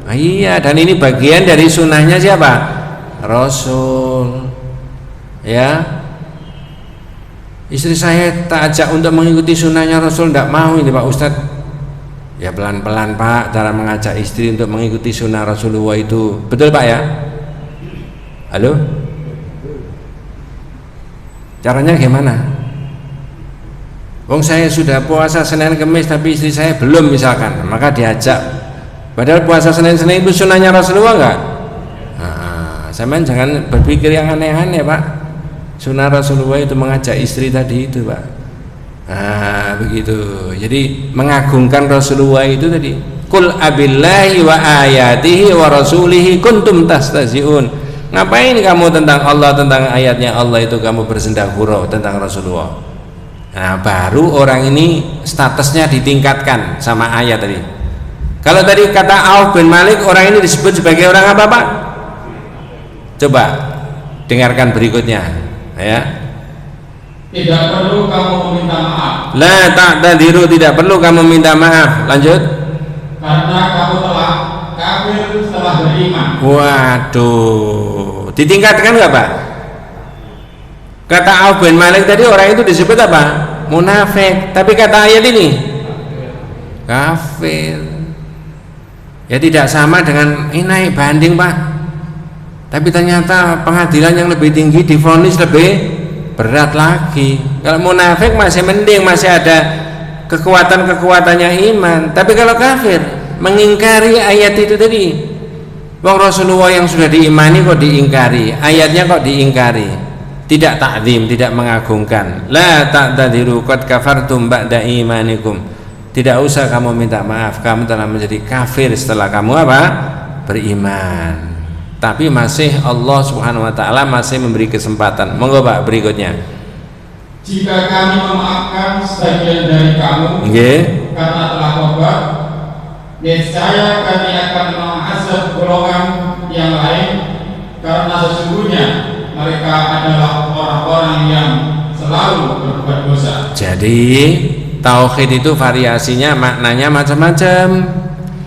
Iya, dan ini bagian dari sunnahnya siapa? Rasul. Ya, istri saya tak ajak untuk mengikuti sunnahnya Rasul, tidak mau ini Pak Ustadz. Ya pelan-pelan Pak, cara mengajak istri untuk mengikuti sunnah Rasulullah itu, betul Pak ya? Halo? Caranya gimana? Wong saya sudah puasa Senin Kemis tapi istri saya belum misalkan, maka diajak. Padahal puasa Senin itu sunnahnya Rasulullah enggak? Sampean jangan berpikir yang aneh-aneh Pak. Sunnah Rasulullah itu mengajak istri tadi itu Pak. Begitu. Jadi mengagungkan Rasulullah itu tadi. Qul abillahi wa ayatihi wa rasulihi kuntum tastaziun. Ngapain kamu tentang Allah, tentang ayatnya Allah itu kamu bersenda gurau tentang Rasulullah? Nah, baru orang ini statusnya ditingkatkan sama ayat tadi. Kalau tadi kata Auf bin Malik, orang ini disebut sebagai orang apa Pak? Coba dengarkan berikutnya ya. Tidak perlu kamu meminta maaf. La ta'tadiru, tidak perlu kamu minta maaf. Lanjut. Karena kamu telah kafir setelah beriman. Waduh, ditingkatkan nggak Pak? Kata Auf bin Malik tadi orang itu disebut apa? Munafik. Tapi kata ayat ini kafir. Ya tidak sama dengan ini naik banding Pak. Tapi ternyata pengadilan yang lebih tinggi divonis lebih berat lagi. Kalau munafik masih mending, masih ada kekuatan-kekuatannya iman. Tapi kalau kafir mengingkari ayat itu tadi. Wong Rasulullah yang sudah diimani kok diingkari, ayatnya kok diingkari. Tidak ta'zim, tidak mengagungkan. La ta'tadiru qad kafartum ba'da imanikum. Tidak usah kamu minta maaf, kamu telah menjadi kafir setelah kamu apa? Beriman. Tapi masih Allah Subhanahu wa taala masih memberi kesempatan. Monggo Pak berikutnya. jika kami memaafkan sebagian dari kamu Nggih. karena telah tobat, niscaya kami akan mengazab golongan yang lain karena sesungguhnya mereka adalah orang-orang yang selalu berbuat dosa. Jadi tauhid itu variasinya, maknanya macam-macam.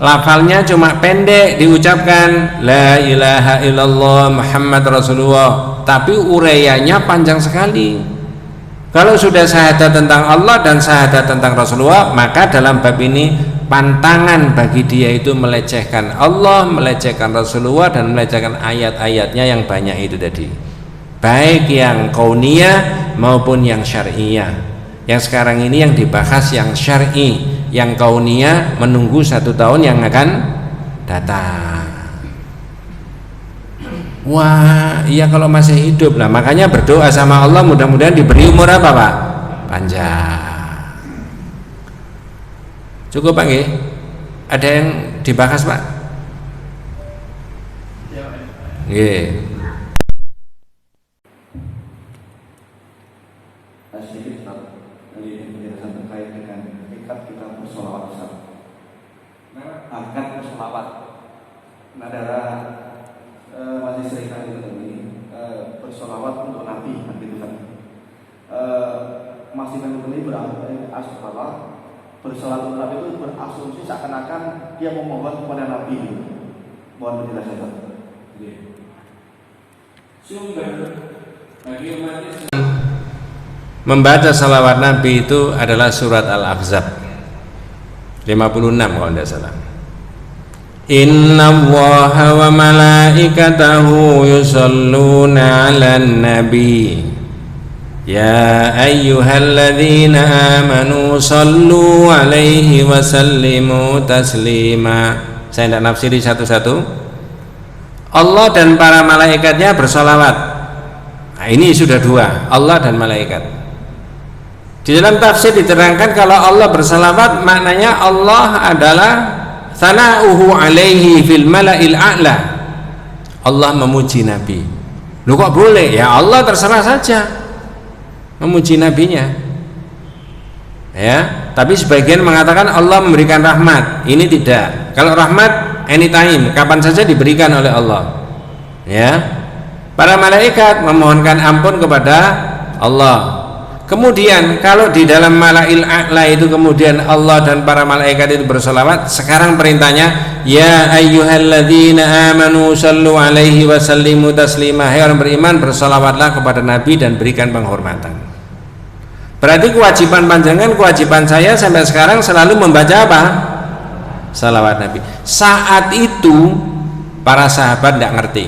Lafalnya cuma pendek diucapkan la ilaha illallah Muhammad Rasulullah, tapi uraiannya panjang sekali. Kalau sudah syahadat tentang Allah dan syahadat tentang Rasulullah, maka dalam bab ini pantangan bagi dia itu melecehkan Allah, melecehkan Rasulullah, dan melecehkan ayat-ayatnya yang banyak itu tadi, baik yang kauniyah maupun yang syar'iyah. Yang sekarang ini yang dibahas yang syar'i, yang kauniyah menunggu 1 tahun yang akan datang. Wah, iya kalau masih hidup lah. Makanya berdoa sama Allah mudah-mudahan diberi umur apa Pak? Panjang. Cukup Pak nggih? Ada yang dibahas Pak? Nggih. Sedikit Ustaz, dari penjelasan terkait dengan tingkat kita bersolawat Ustaz. Angkat bersolawat. Nadara masih sering kali ini bersolawat untuk Nabi, gitu kan? Masih menulis berasal bersolawat untuk Nabi itu berasumsi seakan-akan dia memohon kepada Nabi. Mohon penjelasan Ustaz. Sumber bagi umat Islam membaca salawat Nabi itu adalah surat Al-Ahzab 56 kalau tidak salah. Inna Allaha wa malaikatahu yusalluna 'alan nabi ya ayyuhalladzina amanu sallu 'alaihi wa sallimu taslima. Saya tidak nafsiri satu-satu. Allah dan para malaikatnya bersolawat. Nah, ini sudah 2, Allah dan malaikat. Di dalam tafsir diterangkan kalau Allah bersalawat maknanya Allah adalah sana'uhu alaihi fil mala'il a'la. Allah memuji Nabi. Loh kok boleh? Ya Allah terserah saja memuji nabinya. Ya, tapi sebagian mengatakan Allah memberikan rahmat. Ini tidak. Kalau rahmat anytime, kapan saja diberikan oleh Allah. Ya. Para malaikat memohonkan ampun kepada Allah. Kemudian kalau di dalam mala'il a'la itu kemudian Allah dan para malaikat itu bersolawat, sekarang perintahnya ya ayyuhalladzina amanu sallu alaihi wa sallimu taslima. Hai orang beriman, bersolawatlah kepada Nabi dan berikan penghormatan. Berarti kewajiban panjenengan, kewajiban saya sampai sekarang selalu membaca apa? Salawat Nabi. Saat itu para sahabat tidak ngerti.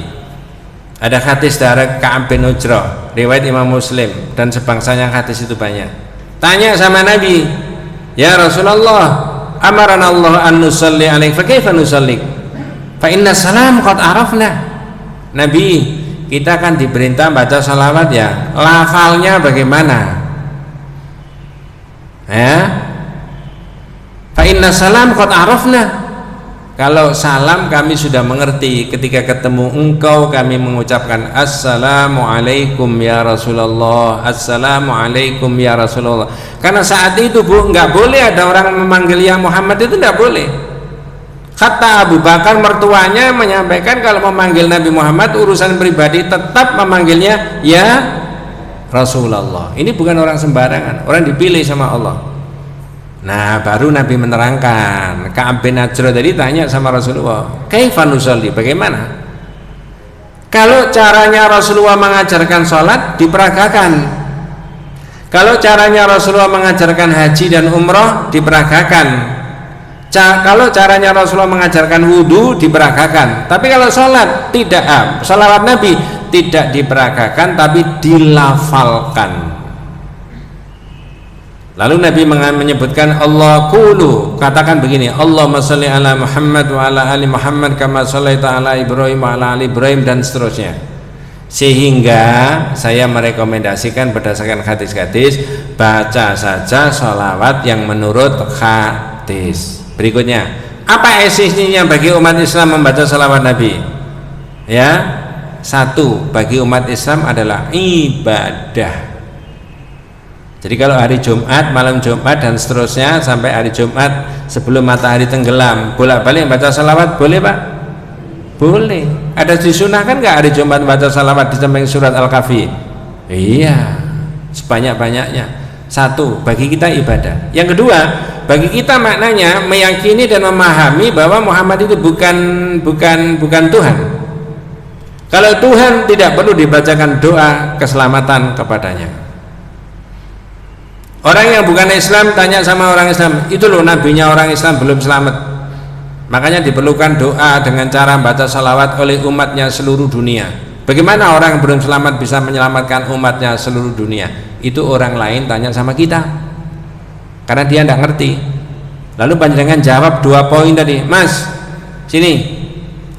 Ada hadis dari Ka'ab bin Ujrah, riwayat Imam Muslim dan sebangsanya hadis itu banyak. Tanya sama Nabi, ya Rasulullah, amarana Allah an nusalli alaik, fa kaifa nusalli? Fa inna salam qad arafna. Nabi, kita kan diperintah baca salawat ya, lafalnya bagaimana? Ya, fa inna salam qad arafna. Kalau salam kami sudah mengerti, ketika ketemu engkau kami mengucapkan assalamualaikum ya Rasulullah, assalamualaikum ya Rasulullah. Karena saat itu Bu, nggak boleh ada orang memanggil ya Muhammad, itu nggak boleh. Kata Abu Bakar mertuanya menyampaikan kalau memanggil Nabi Muhammad urusan pribadi, tetap memanggilnya ya Rasulullah. Ini bukan orang sembarangan, orang dipilih sama Allah. Nah, baru Nabi menerangkan. Ka'ab bin Ujrah tadi tanya sama Rasulullah, kaifa nusalli, bagaimana? Kalau caranya Rasulullah mengajarkan sholat, diperagakan. Kalau caranya Rasulullah mengajarkan haji dan umrah, diperagakan. Kalau caranya Rasulullah mengajarkan wudhu, diperagakan. Tapi kalau sholat tidak, sholawat Nabi tidak diperagakan, tapi dilafalkan. Lalu Nabi menyebutkan Allah qulu, katakan begini, Allahumma sholli ala Muhammad wa ala ali Muhammad kama shallaita ala Ibrahim wa ala ali Ibrahim, dan seterusnya. Sehingga saya merekomendasikan berdasarkan hadis-hadis, baca saja sholawat yang menurut hadis. Berikutnya, apa esensinya bagi umat Islam membaca sholawat Nabi? Ya, satu, bagi umat Islam adalah ibadah. Jadi kalau hari Jumat, malam Jumat dan seterusnya sampai hari Jumat sebelum matahari tenggelam bolak-balik baca salawat boleh Pak? Boleh. Ada disunahkan nggak hari Jumat baca salawat di samping surat Al-Kahfi? Iya, sebanyak-banyaknya. Satu, bagi kita ibadah. Yang kedua, bagi kita maknanya meyakini dan memahami bahwa Muhammad itu bukan Tuhan. Kalau Tuhan tidak perlu dibacakan doa keselamatan kepadanya. Orang yang bukan Islam tanya sama orang Islam, itu loh nabinya orang Islam belum selamat. Makanya diperlukan doa dengan cara baca salawat oleh umatnya seluruh dunia. Bagaimana orang yang belum selamat bisa menyelamatkan umatnya seluruh dunia? Itu orang lain tanya sama kita, karena dia tidak ngerti. Lalu panjenengan jawab 2 poin tadi, Mas, sini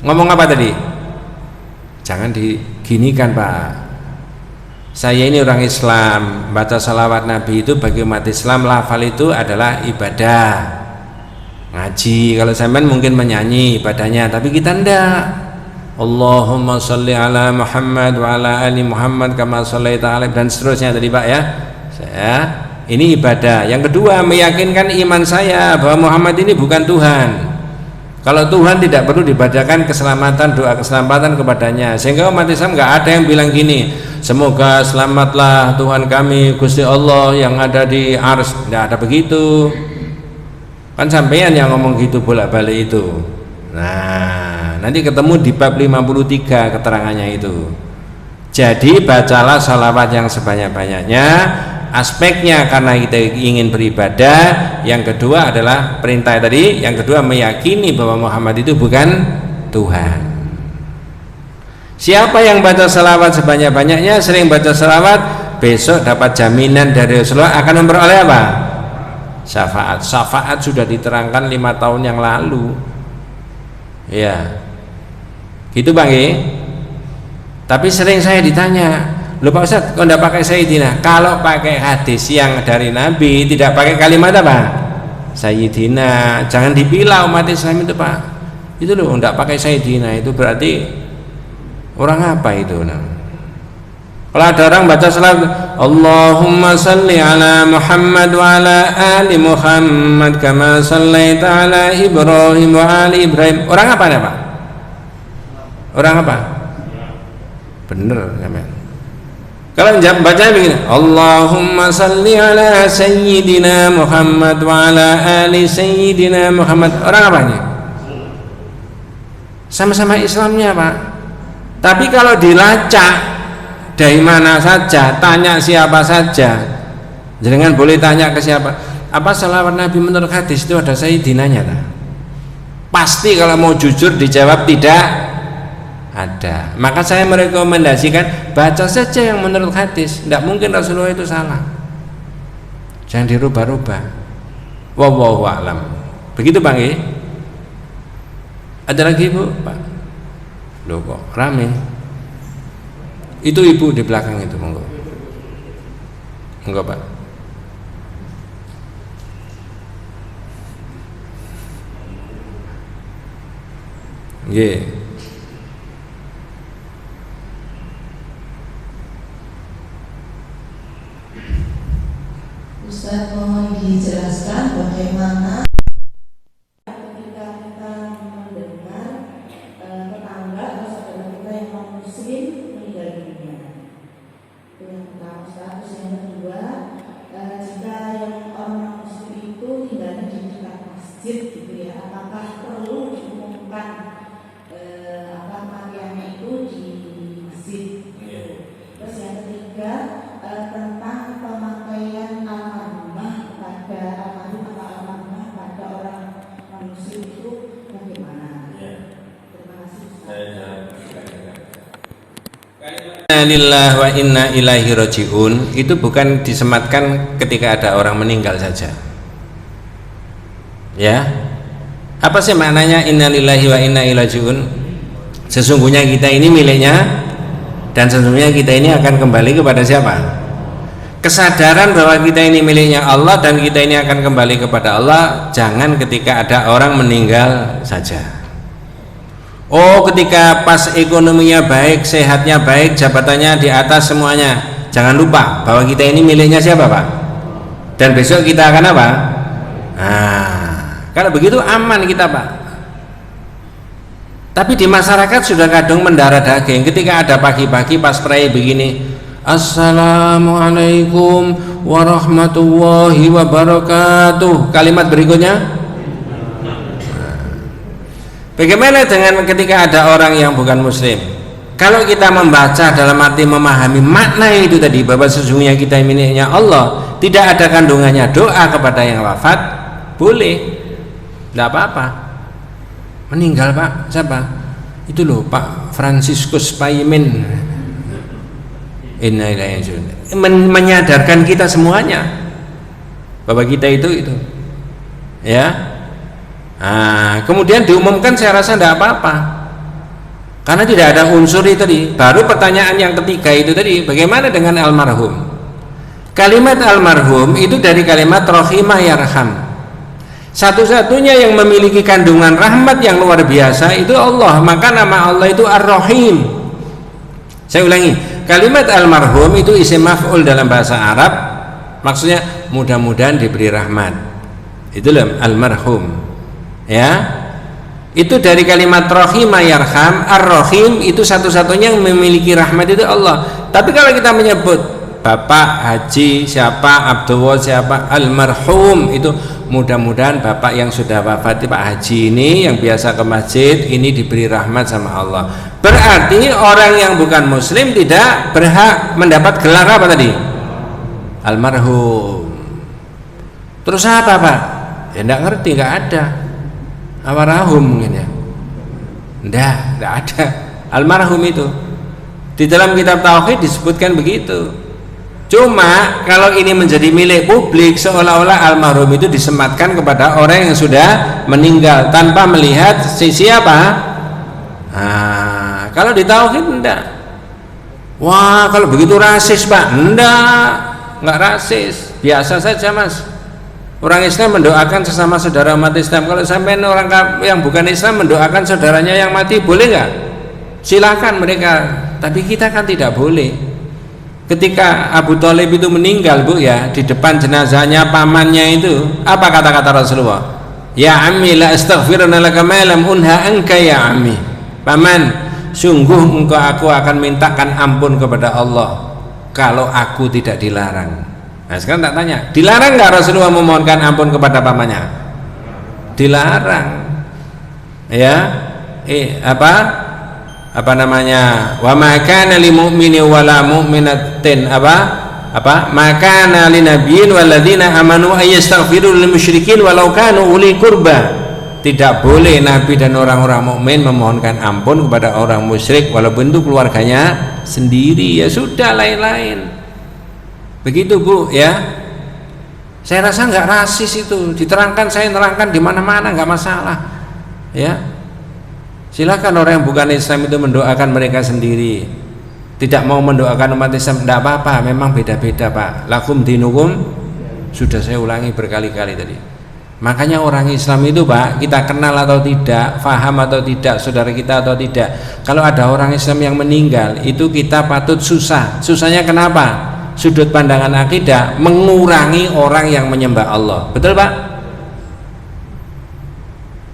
ngomong apa tadi? Jangan diginikan Pak. Saya ini orang Islam, baca salawat Nabi itu bagi umat Islam, lafal itu adalah ibadah. Ngaji, kalau sampean mungkin menyanyi ibadahnya, tapi kita ndak. Allahumma sholli ala Muhammad wa ala ali Muhammad kama shallaita ala, dan seterusnya tadi Pak ya. Ini ibadah. Yang kedua, meyakinkan iman saya bahwa Muhammad ini bukan Tuhan. Kalau Tuhan tidak perlu dibacakan keselamatan, doa keselamatan kepadanya. Sehingga umat Islam nggak ada yang bilang gini, semoga selamatlah Tuhan kami Gusti Allah yang ada di Ars. Nggak ada begitu. Kan sampean yang ngomong gitu bolak-balik itu. Nah, nanti ketemu di bab 53 keterangannya itu. Jadi bacalah salawat yang sebanyak-banyaknya. Aspeknya karena kita ingin beribadah. Yang kedua adalah perintah tadi. Yang kedua meyakini bahwa Muhammad itu bukan Tuhan. Siapa yang baca salawat sebanyak-banyaknya, sering baca salawat, besok dapat jaminan dari Rasulullah akan memperoleh apa? Syafaat. Syafaat sudah diterangkan 5 tahun yang lalu. Ya, gitu Bang ya. Tapi sering saya ditanya, loh Pak Ustadz, kok tidak pakai Sayyidina? Kalau pakai hadis yang dari Nabi, tidak pakai kalimat apa? Sayyidina. Jangan dipilah umat Islam itu Pak. Itu loh, tidak pakai Sayyidina, itu berarti orang apa itu? Nah, kalau ada orang baca salat Allahumma salli ala Muhammad wa ala ali Muhammad kama sallaita ala Ibrahim wa ali Ibrahim, orang apa nih Pak? Orang apa? Bener ya. Kalau bacanya begini, Allahumma salli ala Sayyidina Muhammad wa ala ali Sayyidina Muhammad, orang apa ini? Sama-sama Islamnya Pak. Tapi kalau dilacak dari mana saja, tanya siapa saja, jangan boleh tanya ke siapa. Apa salawat Nabi menurut hadis itu ada Sayyidinanya tak? Pasti kalau mau jujur dijawab tidak ada. Maka saya merekomendasikan baca saja yang menurut hadis. Tidak mungkin Rasulullah itu salah. Jangan dirubah-rubah. Wallahu a'lam. Begitu Bang ya? Ada lagi Bu? Pak? Loh kok rame? Itu Ibu di belakang itu, monggo. Monggo Pak. Nggih. Ustaz, mohon dijelaskan bagaimana ketika kita mendengar tetangga atau saudara kita yang non muslim meninggal dunia. Itu yang pertama Ustaz. Terus yang kedua, jika yang orang muslim itu tinggalnya di dekat masjid gitu ya, apakah perlu diumumkan kematiannya itu di masjid? Terus yang ketiga, tentang pemakaian almarhumah kepada almarhum atau almarhumah pada orang muslim itu bagaimana? Terima kasih. Inna lillahi wa inna ilaihi raji'un itu bukan disematkan ketika ada orang meninggal saja. Ya. Apa sih maknanya inna lillahi wa inna ilaihi raji'un? Sesungguhnya kita ini miliknya dan sesungguhnya kita ini akan kembali kepada siapa? Kesadaran bahwa kita ini miliknya Allah dan kita ini akan kembali kepada Allah jangan ketika ada orang meninggal saja. Oh, ketika pas ekonominya baik, sehatnya baik, jabatannya di atas semuanya, jangan lupa bahwa kita ini miliknya siapa Pak? Dan besok kita akan apa? Nah, kalau begitu aman kita, Pak. Tapi di masyarakat sudah kadung mendarah daging ketika ada pagi-pagi pas pray begini, Assalamualaikum warahmatullahi wabarakatuh. Kalimat berikutnya, bagaimana dengan ketika ada orang yang bukan muslim? Kalau kita membaca dalam arti memahami makna itu tadi, bahwa sesungguhnya kita miliknya Allah, tidak ada kandungannya doa kepada yang wafat, boleh, tidak apa-apa. Meninggal, Pak, siapa? Itu loh, Pak Franciscus Paimin. Menyadarkan kita semuanya bahwa kita itu ya. Nah, kemudian diumumkan, saya rasa tidak apa-apa, karena tidak ada unsur itu tadi. Baru pertanyaan yang ketiga itu tadi, bagaimana dengan almarhum? Kalimat almarhum itu dari kalimat rahimah yarham. Satu-satunya yang memiliki kandungan rahmat yang luar biasa itu Allah, maka nama Allah itu Ar-Rahim. Saya ulangi, kalimat almarhum itu isim maf'ul dalam bahasa Arab, maksudnya mudah-mudahan diberi rahmat. Itulah almarhum. Ya, itu dari kalimat rahimah yarham. Ar-Rahim itu satu-satunya yang memiliki rahmat itu Allah. Tapi kalau kita menyebut Bapak Haji siapa, Abdullah siapa, almarhum, itu mudah-mudahan Bapak yang sudah wafat, Pak Haji ini yang biasa ke masjid ini diberi rahmat sama Allah. Berarti orang yang bukan muslim tidak berhak mendapat gelar apa tadi? Almarhum. Terus apa, Pak? Ya enggak ngerti, enggak ada. Awarahum mungkin ya. Enggak ada. Almarhum itu di dalam kitab tauhid disebutkan begitu. Cuma kalau ini menjadi milik publik, seolah-olah almarhum itu disematkan kepada orang yang sudah meninggal tanpa melihat siapa. Nah, kalau di tauhid enggak. Wah, kalau begitu rasis, Pak. Enggak rasis, biasa saja, Mas. Orang Islam mendoakan sesama saudara umat Islam. Kalau sampai orang yang bukan Islam mendoakan saudaranya yang mati, boleh nggak? Silakan mereka. Tapi kita kan tidak boleh. Ketika Abu Thalib itu meninggal, Bu, ya, di depan jenazahnya pamannya itu, apa kata-kata Rasulullah? Ya ammi la astaghfiruna laka ma lam unha anka ya ammi. Paman, sungguh engkau aku akan mintakan ampun kepada Allah kalau aku tidak dilarang. Nah, sekarang tak tanya, dilarang nggak Rasulullah memohonkan ampun kepada pamannya? Dilarang. Ya, apa namanya? Wa ma kana lil mu'mini wala mu'minatin maka lin nabiyyin walladzina amanu ayastaghfiru lil musyrikin walau kanu uli qurba. Tidak boleh Nabi dan orang-orang mukmin memohonkan ampun kepada orang musyrik walaupun itu keluarganya sendiri. Ya sudah, lain-lain. Begitu, Bu, ya. Saya rasa nggak rasis itu. Diterangkan, saya nerangkan di mana-mana, nggak masalah. Ya. Silakan orang yang bukan Islam itu mendoakan mereka sendiri. Tidak mau mendoakan umat Islam, tidak apa-apa. Memang beda-beda, Pak. Lakum dinukum, sudah saya ulangi berkali-kali tadi. Makanya orang Islam itu, Pak, kita kenal atau tidak, faham atau tidak, saudara kita atau tidak, kalau ada orang Islam yang meninggal, itu kita patut susah. Susahnya kenapa? Sudut pandangan akidah mengurangi orang yang menyembah Allah. Betul, Pak?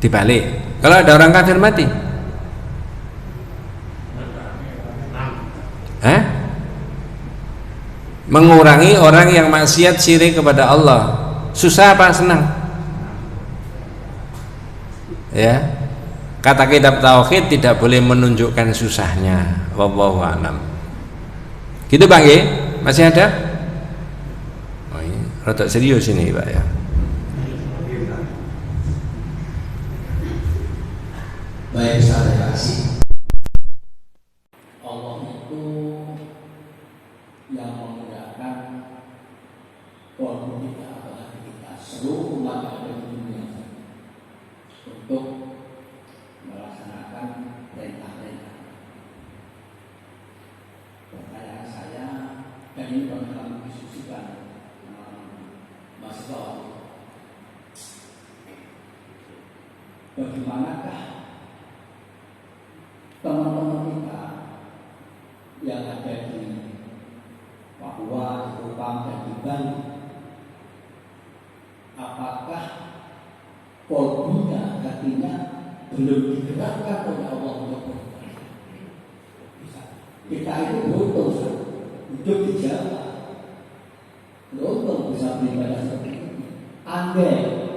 Dibalik, kalau ada orang kafir mati, mengurangi orang yang maksiat syirik kepada Allah. Susah apa senang? Ya, kata kitab tauhid tidak boleh menunjukkan susahnya. Wallahu a'lam. Gitu, Bang, ya? Masih ada? Oh, ini rada serius ini, Pak, ya. Baik, terima kasih. Allah itu yang memudahkan walaupun kita adalah kita seluruh umat yang ada di dunia untuk melaksanakan perintah-perintah. Pertanyaan saya, dan ini pernah kami diskusikan Mas Bawa, bagaimanakah teman-teman kita yang ada di Papua, di Kupang, dan di Bali belum digerakkan oleh Allah untuk beribadah. Bisa. Kita itu beruntung, hidup di Jawa. Beruntung bisa beribadah seperti ini. Andai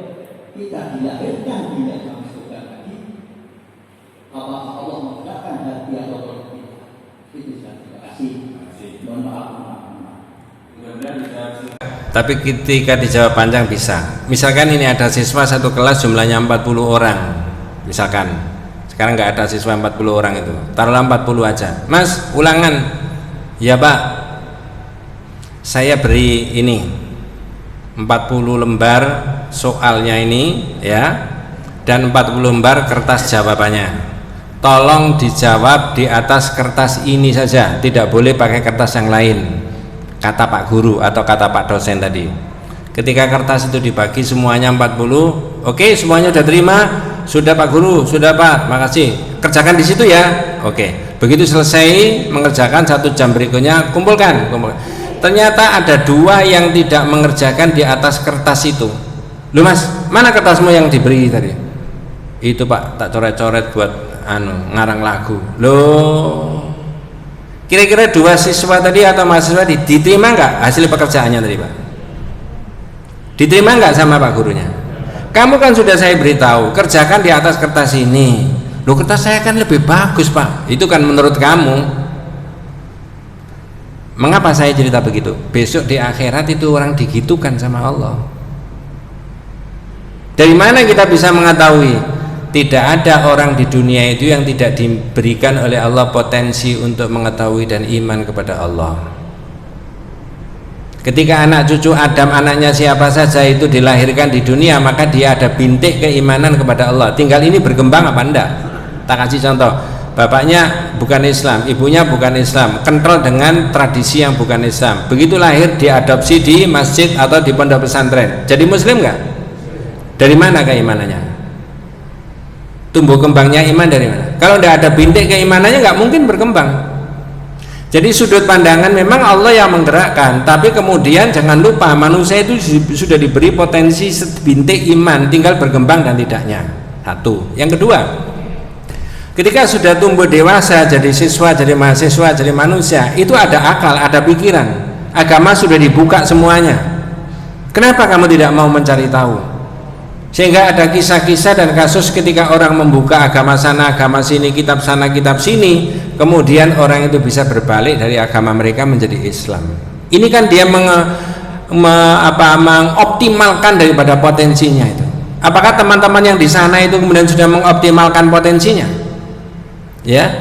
kita dilahirkan tidak dalam surga lagi, apakah Allah menggerakkan hati atau tidak? Itu sudah. Terima kasih. Mohon maaf. Tapi ketika dijawab panjang bisa. Misalkan ini ada siswa satu kelas jumlahnya 40 orang. Misalkan sekarang nggak ada siswa 40 orang itu, taruhlah 40 aja. Mas, ulangan. Ya Pak, saya beri ini 40 lembar soalnya ini ya, dan 40 lembar kertas jawabannya. Tolong dijawab di atas kertas ini saja, tidak boleh pakai kertas yang lain, kata Pak Guru atau kata Pak dosen tadi. Ketika kertas itu dibagi semuanya 40, oke, semuanya sudah terima, sudah Pak Guru, sudah Pak, makasih, kerjakan di situ ya. Oke, begitu selesai mengerjakan 1 jam berikutnya kumpulkan. Ternyata ada 2 yang tidak mengerjakan di atas kertas itu. Loh Mas, mana kertasmu yang diberi tadi? Itu Pak, tak coret-coret buat ngarang lagu. Loh, kira-kira 2 siswa tadi atau mahasiswa diterima nggak hasil pekerjaannya tadi Pak? Diterima nggak sama Pak gurunya? Kamu kan sudah saya beritahu, kerjakan di atas kertas ini. Loh, kertas saya kan lebih bagus Pak. Itu kan menurut kamu. Mengapa saya cerita begitu? Besok di akhirat itu orang digitukan sama Allah. Dari mana kita bisa mengetahui? Tidak ada orang di dunia itu yang tidak diberikan oleh Allah potensi untuk mengetahui dan iman kepada Allah. Ketika anak cucu Adam, anaknya siapa saja itu dilahirkan di dunia, maka dia ada bintik keimanan kepada Allah. Tinggal ini berkembang apa enggak. Tak kasih contoh, bapaknya bukan Islam, ibunya bukan Islam, kental dengan tradisi yang bukan Islam. Begitu lahir diadopsi di masjid atau di pondok pesantren, jadi muslim enggak? Dari mana keimanannya? Tumbuh kembangnya iman dari mana? Kalau tidak ada bintik keimanannya nggak mungkin berkembang. Jadi sudut pandangan memang Allah yang menggerakkan, tapi kemudian jangan lupa manusia itu sudah diberi potensi bintik iman, tinggal berkembang dan tidaknya. Satu. Yang kedua, ketika sudah tumbuh dewasa, jadi siswa, jadi mahasiswa, jadi manusia, itu ada akal, ada pikiran. Agama sudah dibuka semuanya. Kenapa kamu tidak mau mencari tahu? Sehingga ada kisah-kisah dan kasus ketika orang membuka agama sana, agama sini, kitab sana, kitab sini, kemudian orang itu bisa berbalik dari agama mereka menjadi Islam. Ini kan dia mengoptimalkan daripada potensinya itu. Apakah teman-teman yang di sana itu kemudian sudah mengoptimalkan potensinya? Ya,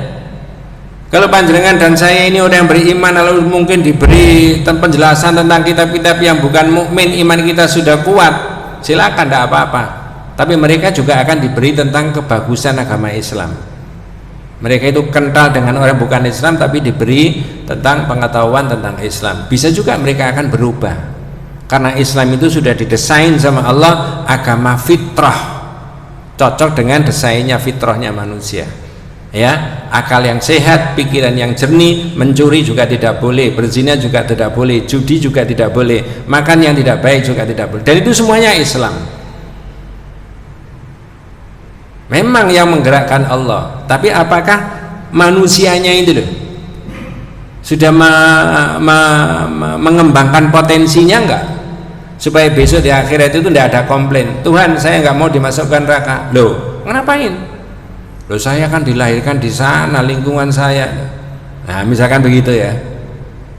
kalau panjenengan dan saya ini orang yang beriman, lalu mungkin diberi penjelasan tentang kitab-kitab yang bukan mukmin, iman kita sudah kuat, silakan, tidak apa-apa. Tapi mereka juga akan diberi tentang kebagusan agama Islam. Mereka itu kental dengan orang bukan Islam, tapi diberi tentang pengetahuan tentang Islam. Bisa juga mereka akan berubah, karena Islam itu sudah didesain sama Allah agama fitrah, cocok dengan desainnya fitrahnya manusia. Ya, akal yang sehat, pikiran yang jernih, mencuri juga tidak boleh, berzina juga tidak boleh, judi juga tidak boleh, makan yang tidak baik juga tidak boleh. Dan itu semuanya Islam. Memang yang menggerakkan Allah, tapi apakah manusianya itu loh sudah mengembangkan potensinya enggak? Supaya besok di akhirat itu tidak ada komplain, Tuhan saya nggak mau dimasukkan neraka. Loh, ngapain? Loh, saya kan dilahirkan di sana, lingkungan saya. Nah, misalkan begitu ya.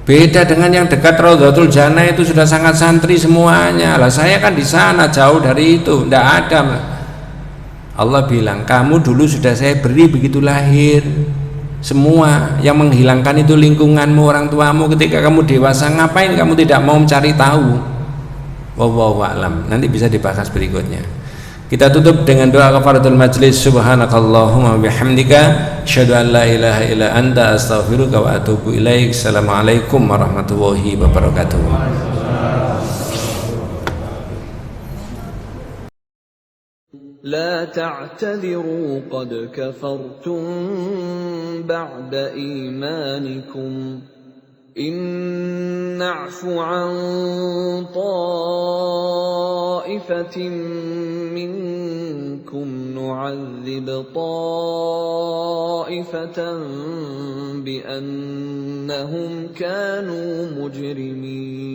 Beda dengan yang dekat Raudhatul Jannah itu sudah sangat santri semuanya. Lah saya kan di sana jauh dari itu, tidak ada. Allah bilang, kamu dulu sudah saya beri begitu lahir. Semua yang menghilangkan itu lingkunganmu, orang tuamu. Ketika kamu dewasa, ngapain kamu tidak mau mencari tahu? Wallahu a'lam. Nanti bisa dibahas berikutnya. Kita tutup dengan doa kafaratul majlis. Subhanakallahumma bihamdika asyhadu an la ilaha illa anta astaghfiruka wa atubu ilaik. Assalamualaikum warahmatullahi wabarakatuh. لا تعتذروا قد كفرتم بعد إيمانكم إن نعف عن طائفة منكم يعذب طائفة بأنهم كانوا مجرمين